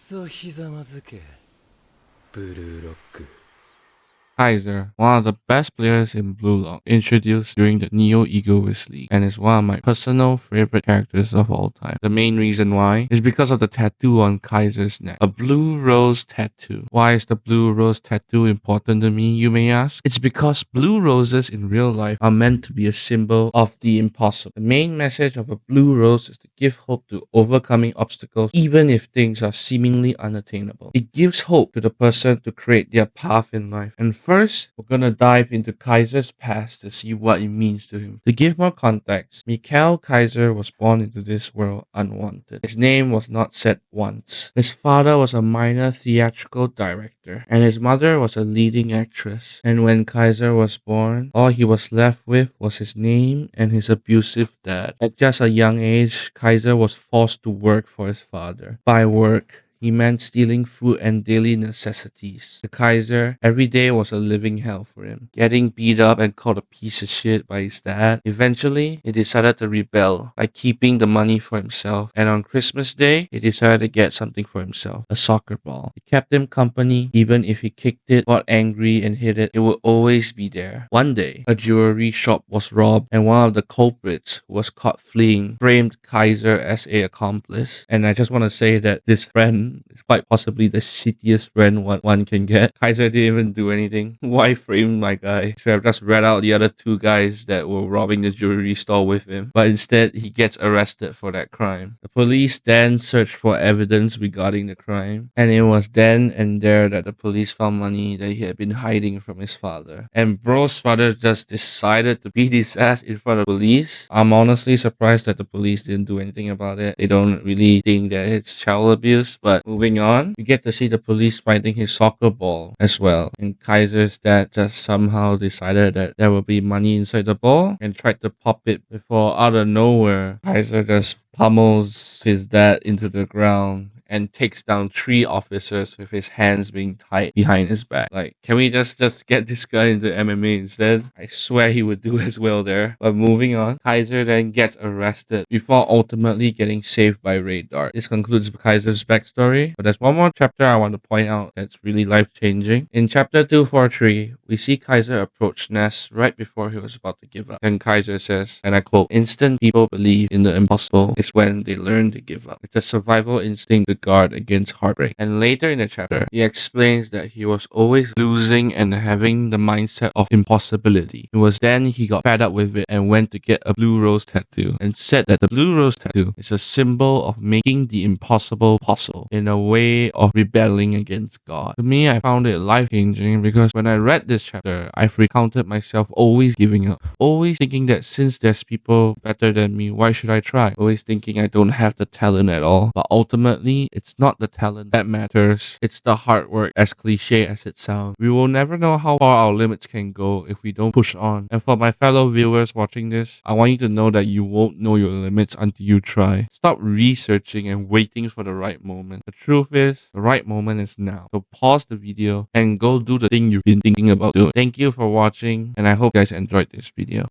そひざまずけブルーロック Kaiser, one of the best players in BLUELOCK, introduced during the Neo Egoist League, and is one of my personal favorite characters of all time. The main reason why is because of the tattoo on Kaiser's neck, a blue rose tattoo. Why is the blue rose tattoo important to me, you may ask? It's because blue roses in real life are meant to be a symbol of the impossible. The main message of a blue rose is to give hope to overcoming obstacles, even if things are seemingly unattainable. It gives hope to the person to create their path in life. And first, we're gonna dive into Kaiser's past to see what it means to him. To give more context, Mikhail Kaiser was born into this world unwanted. His name was not said once. His father was a minor theatrical director, and his mother was a leading actress. And when Kaiser was born, all he was left with was his name and his abusive dad. At just a young age, Kaiser was forced to work for his father. By work, he meant stealing food and daily necessities. The Kaiser, every day was a living hell for him. Getting beat up and called a piece of shit by his dad. Eventually, he decided to rebel by keeping the money for himself. And on Christmas Day, he decided to get something for himself, a soccer ball. It kept him company. Even if he kicked it, got angry and hit it, it would always be there. One day, a jewelry shop was robbed, and one of the culprits who was caught fleeing framed Kaiser as an accomplice. And I just want to say that this friend is quite possibly the shittiest friend one can get. Kaiser didn't even do anything. Why frame my guy? Should have just read out the other two guys that were robbing the jewelry store with him. But instead, he gets arrested for that crime. The police then searched for evidence regarding the crime. And it was then and there that the police found money that he had been hiding from his father. And bro's father just decided to beat his ass in front of the police. I'm honestly surprised that the police didn't do anything about it. They don't really think that it's child abuse, but moving on, we get to see the police finding his soccer ball as well. And Kaiser's dad just somehow decided that there will be money inside the ball and tried to pop it before, out of nowhere, Kaiser just pummels his dad into the ground and takes down 3 officers with his hands being tied behind his back. Like, can we just get this guy into MMA instead? I swear he would do as well there. But moving on, Kaiser then gets arrested before ultimately getting saved by Radar. This concludes Kaiser's backstory, but there's one more chapter I want to point out that's really life-changing. In chapter 243, we see Kaiser approach Ness right before he was about to give up. And Kaiser says, and I quote, "Instant people believe in the impossible is when they learn to give up. It's a survival instinct to guard against heartbreak." And later in the chapter, he explains that he was always losing and having the mindset of impossibility. It was then he got fed up with it and went to get a blue rose tattoo and said that the blue rose tattoo is a symbol of making the impossible possible, in a way of rebelling against God. To me, I found it life-changing because when I read this chapter, I've recounted myself always giving up, always thinking that since there's people better than me, why should I try? Always thinking I don't have the talent at all. But ultimately, it's not the talent that matters. It's the hard work, as cliche as it sounds. We will never know how far our limits can go if we don't push on. And for my fellow viewers watching this, I want you to know that you won't know your limits until you try. Stop researching and waiting for the right moment. The truth is, the right moment is now. So pause the video and go do the thing you've been thinking about doing. Thank you for watching, and I hope you guys enjoyed this video.